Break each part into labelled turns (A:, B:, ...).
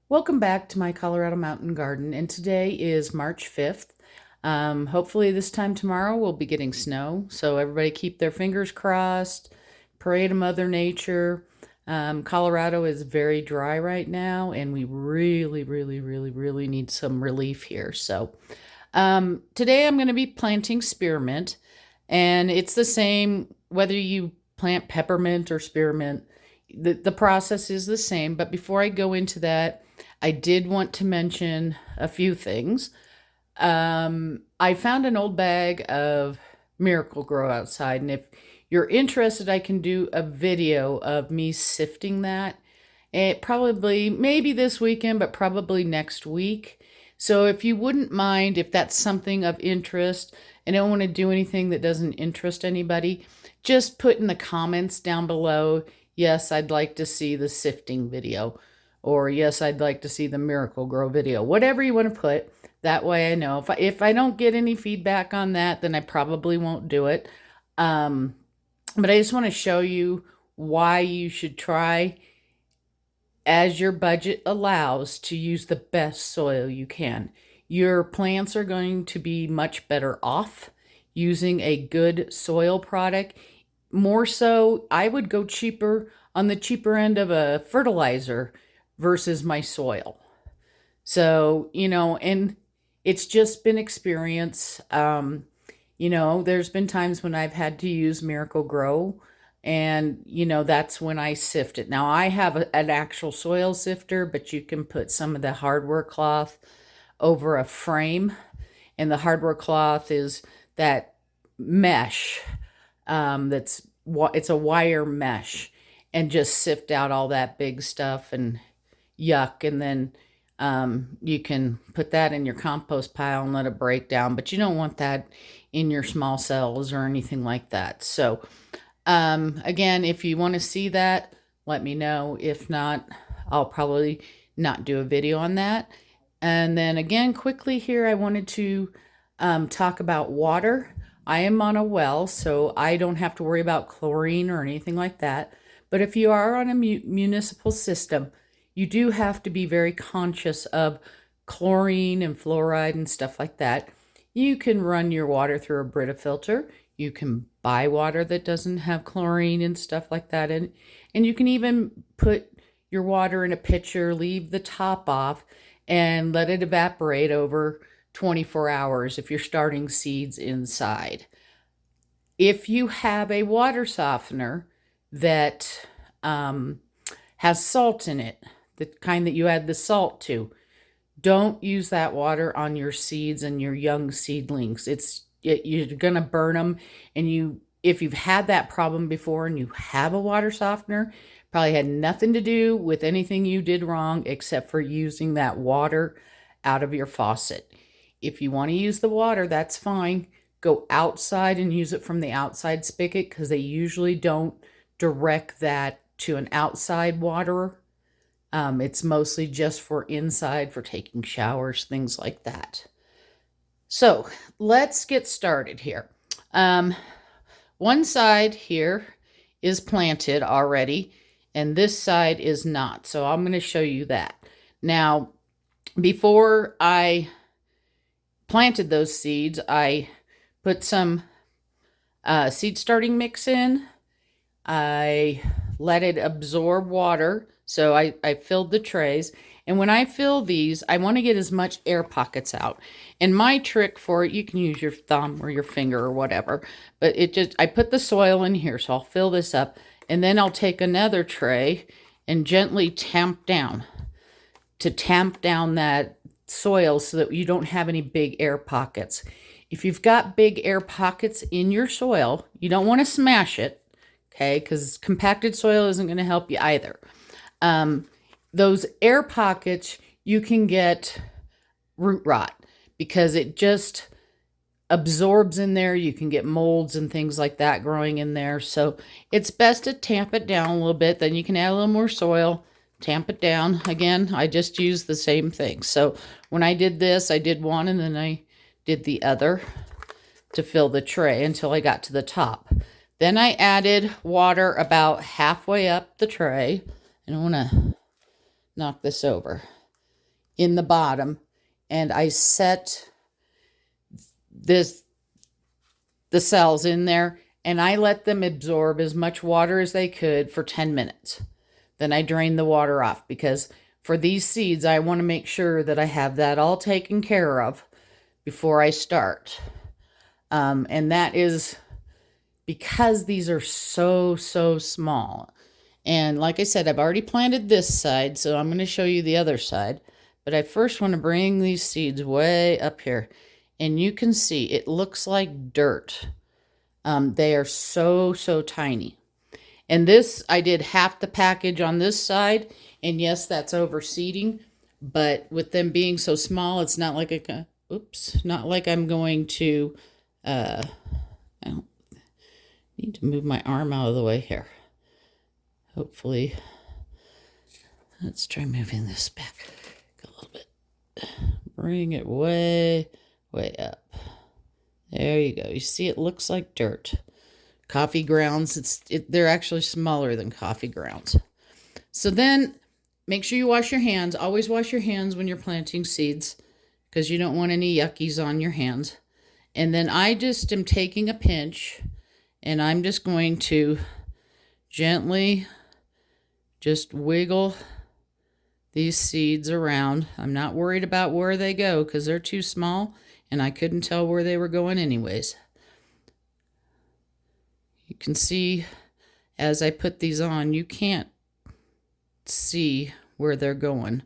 A: Welcome back to my Colorado Mountain Garden, and today is March 5th. Hopefully this time tomorrow we'll be getting snow, so everybody keep their fingers crossed, pray to Mother Nature. Colorado is very dry right now, and we really need some relief here. So today I'm going to be planting spearmint, and it's the same whether you plant peppermint or spearmint. The process is the same, but before I go into that, I did want to mention a few things. I found an old bag of Miracle Grow outside, and if you're interested, I can do a video of me sifting that. It probably, maybe this weekend, but probably next week. So if you wouldn't mind, if that's something of interest, and I don't want to do anything that doesn't interest anybody, just put in the comments down below, yes, I'd like to see the sifting video, or yes, I'd like to see the Miracle Grow video. Whatever you want to put, that way I know. If I don't get any feedback on that, then I probably won't do it. But I just want to show you why you should try, as your budget allows, to use the best soil you can. Your plants are going to be much better off using a good soil product. More so, I would go cheaper, on the cheaper end of a fertilizer versus my soil. So, and it's just been experience. There's been times when I've had to use Miracle Grow, and, that's when I sift it. Now, I have an actual soil sifter, but you can put some of the hardware cloth over a frame, and the hardware cloth is that mesh, it's a wire mesh, and just sift out all that big stuff and yuck, and then you can put that in your compost pile and let it break down, but you don't want that in your small cells or anything like that. So again, if you want to see that, let me know. If not, I'll probably not do a video on that. And then again, quickly here, I wanted to talk about water. I am on a well, so I don't have to worry about chlorine or anything like that. But if you are on a municipal system, you do have to be very conscious of chlorine and fluoride and stuff like that. You can run your water through a Brita filter. You can buy water that doesn't have chlorine and stuff like that. And you can even put your water in a pitcher, leave the top off, and let it evaporate over 24 hours if you're starting seeds inside. If you have a water softener that has salt in it, the kind that you add the salt to, don't use that water on your seeds and your young seedlings. You're going to burn them. And if you've had that problem before and you have a water softener, probably had nothing to do with anything you did wrong except for using that water out of your faucet. If you want to use the water, that's fine. Go outside and use it from the outside spigot, because they usually don't direct that to an outside waterer. It's mostly just for inside, for taking showers, things like that. So let's get started here. One side here is planted already, and this side is not. So I'm going to show you that. Now, before I planted those seeds, I put some seed starting mix in. I let it absorb water. So I filled the trays. And when I fill these, I want to get as much air pockets out. And my trick for it, you can use your thumb or your finger or whatever. But I put the soil in here. So I'll fill this up. And then I'll take another tray and gently tamp down that soil so that you don't have any big air pockets. If you've got big air pockets in your soil, you don't want to smash it, okay? Because compacted soil isn't going to help you either. Those air pockets, you can get root rot because it just absorbs in there. You can get molds and things like that growing in there. So it's best to tamp it down a little bit. Then you can add a little more soil, tamp it down. Again, I just used the same thing. So when I did this, I did one and then I did the other to fill the tray until I got to the top. Then I added water about halfway up the tray. And I want to knock this over. in the bottom, and I set the cells in there, and I let them absorb as much water as they could for 10 minutes. Then I drain the water off, because for these seeds, I want to make sure that I have that all taken care of before I start. And that is because these are so small. And like I said, I've already planted this side, so I'm going to show you the other side. But I first want to bring these seeds way up here. And you can see it looks like dirt. They are so tiny. And this, I did half the package on this side. And yes, that's overseeding. But with them being so small, it's not like not like I'm going to, I need to move my arm out of the way here. Hopefully, let's try moving this back a little bit. Bring it way up. There you go. You see, it looks like dirt. Coffee grounds, they're actually smaller than coffee grounds. So then, make sure you wash your hands. Always wash your hands when you're planting seeds, because you don't want any yuckies on your hands. And then I just am taking a pinch, and I'm just going to gently just wiggle these seeds around. I'm not worried about where they go, because they're too small, and I couldn't tell where they were going anyways. You can see as I put these on, you can't see where they're going.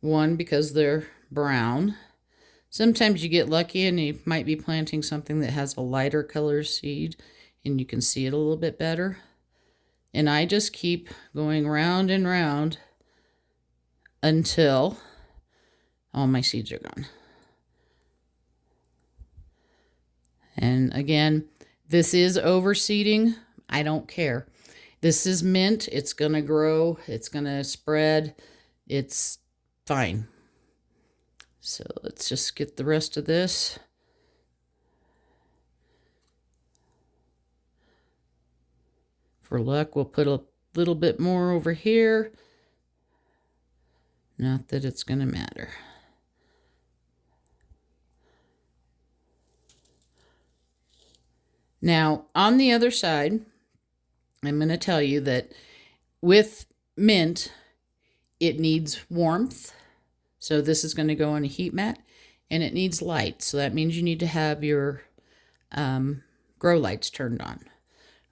A: One, because they're brown. Sometimes you get lucky and you might be planting something that has a lighter color seed and you can see it a little bit better. And I just keep going round and round until all my seeds are gone. And again, this is overseeding. I don't care. This is mint. It's going to grow. It's going to spread. It's fine. So let's just get the rest of this. For luck, we'll put a little bit more over here. Not that it's going to matter. Now, on the other side, I'm going to tell you that with mint, it needs warmth. So this is going to go on a heat mat, and it needs light. So that means you need to have your grow lights turned on.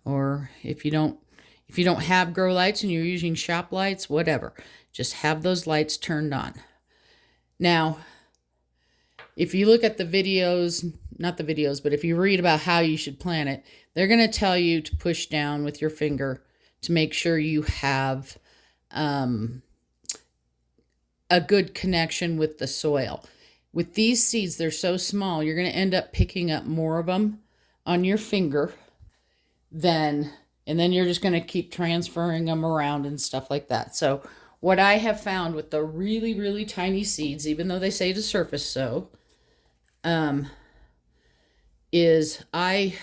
A: Or if you don't have grow lights and you're using shop lights, whatever, just have those lights turned on. Now, if you look at the videos, not the videos, but if you read about how you should plant it, they're going to tell you to push down with your finger to make sure you have a good connection with the soil. With these seeds, they're so small, you're going to end up picking up more of them on your finger and then you're just going to keep transferring them around and stuff like that. So what I have found with the really tiny seeds, even though they say to surface sow, is I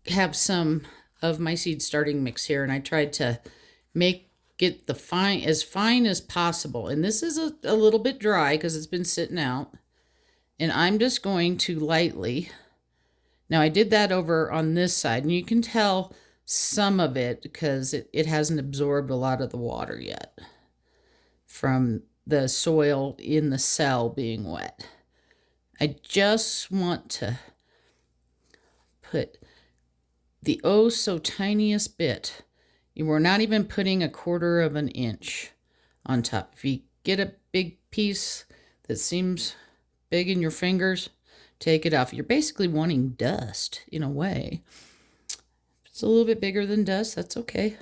A: have some of my seed starting mix here, and I tried to make it as fine as possible. And this is a little bit dry because it's been sitting out. And I'm just going to lightly, now I did that over on this side, and you can tell some of it because it hasn't absorbed a lot of the water yet from the soil in the cell being wet. I just want to put the oh so tiniest bit. We're not even putting 1/4 of an inch on top. If you get a big piece that seems big in your fingers, take it off. You're basically wanting dust in a way. If it's a little bit bigger than dust, that's okay.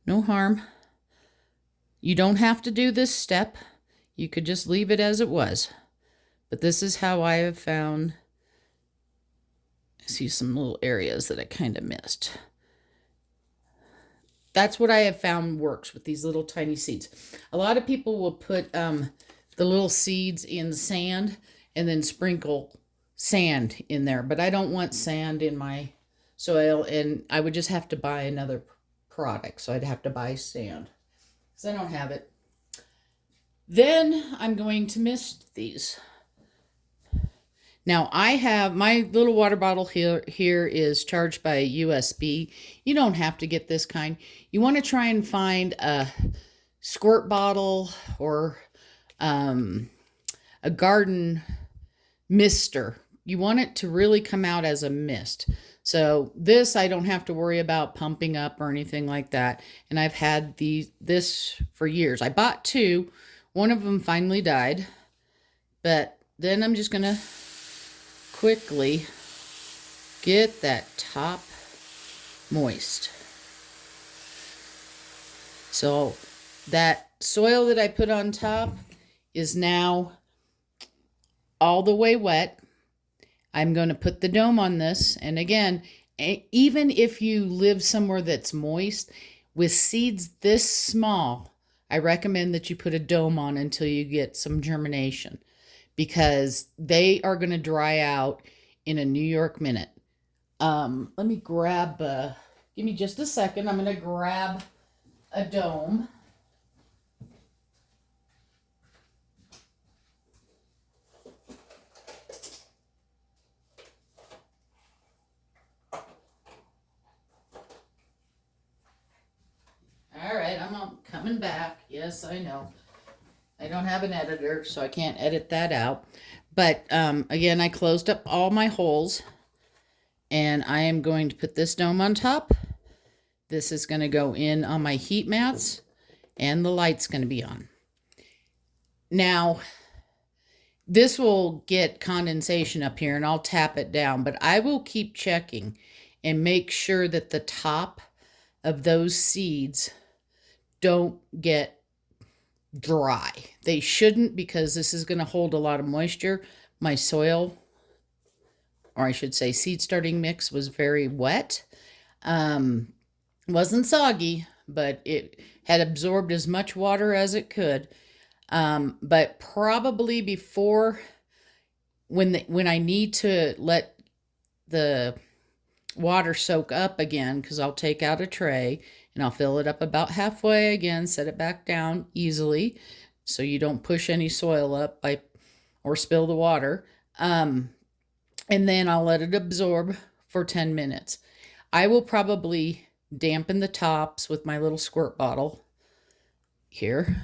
A: No harm. You don't have to do this step. You could just leave it as it was. But this is how I have found. I see some little areas that I kind of missed. That's what I have found works with these little tiny seeds. A lot of people will put the little seeds in sand and then sprinkle sand in there. But I don't want sand in my soil, and I would just have to buy another product. So I'd have to buy sand because I don't have it. Then I'm going to mist these. Now I have my little water bottle here is charged by USB. You don't have to get this kind. You want to try and find a squirt bottle or a garden mister. You want it to really come out as a mist. So this I don't have to worry about pumping up or anything like that. And I've had this for years. I bought two. One of them finally died. But then I'm just going to quickly get that top moist. So that soil that I put on top is now all the way wet. I'm going to put the dome on this. And again, even if you live somewhere that's moist, with seeds this small, I recommend that you put a dome on until you get some germination, because they are going to dry out in a New York minute. Let me grab, give me just a second. I'm going to grab a dome. All right, I'm coming back. Yes, I know. I don't have an editor, so I can't edit that out. But again, I closed up all my holes, and I am going to put this dome on top. This is going to go in on my heat mats, and the light's going to be on. Now, this will get condensation up here, and I'll tap it down, but I will keep checking and make sure that the top of those seeds don't get dry. They shouldn't, because this is going to hold a lot of moisture. My soil, or I should say seed starting mix, was very wet. Wasn't soggy, but it had absorbed as much water as it could. But probably before, when I need to let the water soak up again, because I'll take out a tray and I'll fill it up about halfway again, set it back down easily so you don't push any soil up or spill the water. And then I'll let it absorb for 10 minutes. I will probably dampen the tops with my little squirt bottle here,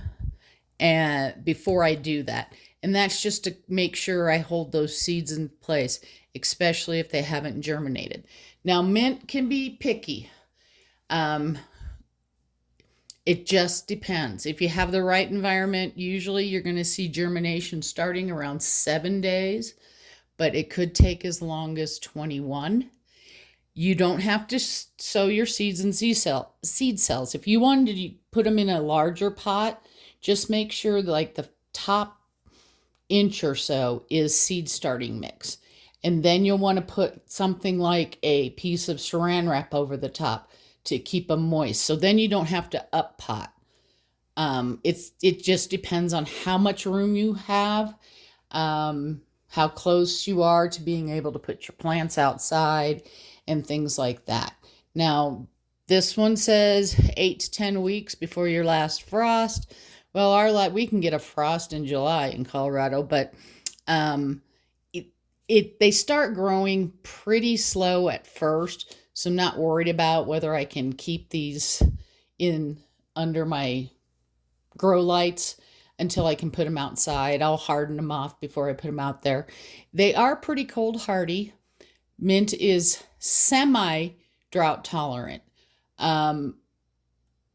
A: and before I do that. And that's just to make sure I hold those seeds in place, especially if they haven't germinated. Now, mint can be picky. It just depends. If you have the right environment, usually you're going to see germination starting around 7 days, but it could take as long as 21. You don't have to sow your seeds in seed cells. If you wanted to put them in a larger pot, just make sure like the top inch or so is seed starting mix. And then you'll want to put something like a piece of saran wrap over the top to keep them moist. So then you don't have to up pot. It just depends on how much room you have, how close you are to being able to put your plants outside and things like that. Now, this one says 8 to 10 weeks before your last frost. Well, we can get a frost in July in Colorado, but they start growing pretty slow at first. So I'm not worried about whether I can keep these in under my grow lights until I can put them outside. I'll harden them off before I put them out there. They are pretty cold hardy. Mint is semi-drought tolerant.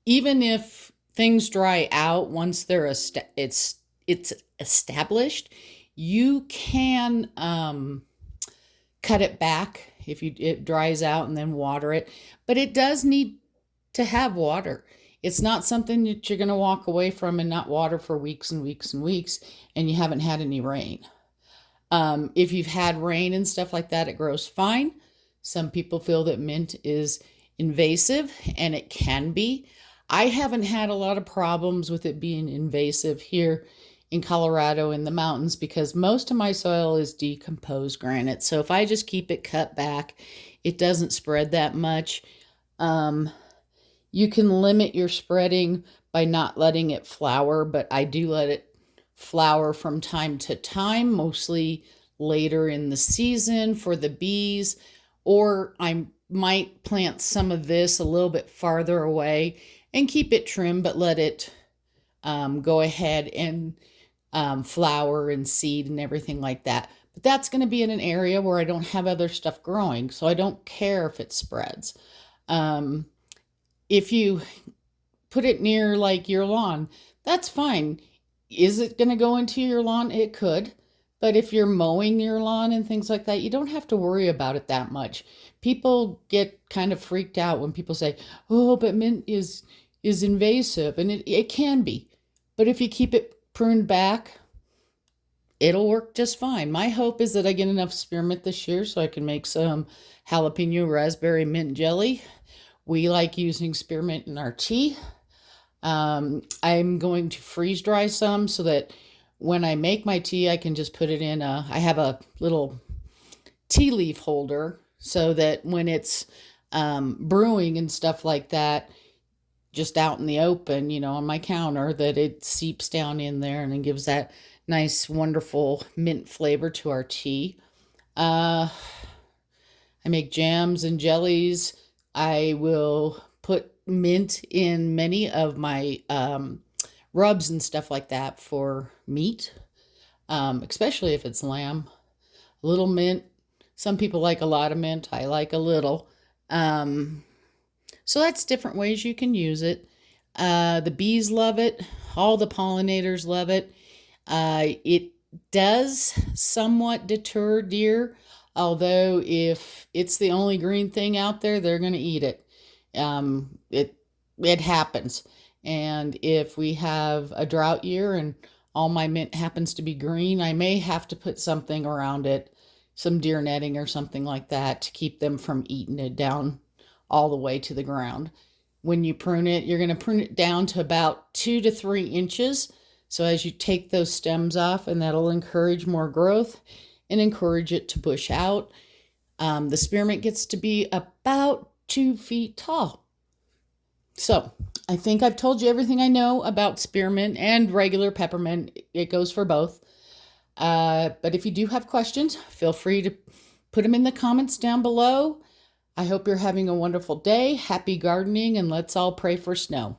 A: Even if things dry out, once it's established, you can cut it back if it dries out and then water it. But it does need to have water. It's not something that you're going to walk away from and not water for weeks and weeks and weeks, and you haven't had any rain. If you've had rain and stuff like that, it grows fine. Some people feel that mint is invasive, and it can be. I haven't had a lot of problems with it being invasive here in Colorado in the mountains, because most of my soil is decomposed granite. So if I just keep it cut back, it doesn't spread that much. You can limit your spreading by not letting it flower, but I do let it flower from time to time, mostly later in the season for the bees, or I might plant some of this a little bit farther away and keep it trimmed, but let it go ahead and flower and seed and everything like that. But that's going to be in an area where I don't have other stuff growing, so I don't care if it spreads. Um, if you put it near like your lawn, that's fine. Is it going to go into your lawn? It could. But if you're mowing your lawn and things like that, you don't have to worry about it that much. People get kind of freaked out when people say, "Oh, but mint is invasive," and it can be. But if you keep it pruned back, it'll work just fine. My hope is that I get enough spearmint this year so I can make some jalapeno raspberry mint jelly. We like using spearmint in our tea. I'm going to freeze dry some so that when I make my tea, I can just put it in I have a little tea leaf holder so that when it's brewing and stuff like that, just out in the open, on my counter, that it seeps down in there and it gives that nice, wonderful mint flavor to our tea. I make jams and jellies. I will put mint in many of my rubs and stuff like that for meat, especially if it's lamb. A little mint. Some people like a lot of mint. I like a little. So that's different ways you can use it. The bees love it. All the pollinators love it. It does somewhat deter deer, although if it's the only green thing out there, they're going to eat it. It happens. And if we have a drought year and all my mint happens to be green, I may have to put something around it, some deer netting or something like that, to keep them from eating it down all the way to the ground. When you prune it, you're going to prune it down to about 2 to 3 inches. So as you take those stems off, and that'll encourage more growth and encourage it to bush out. The spearmint gets to be about 2 feet tall. So I think I've told you everything I know about spearmint and regular peppermint. It goes for both. But if you do have questions, feel free to put them in the comments down below. I hope you're having a wonderful day. Happy gardening, and let's all pray for snow.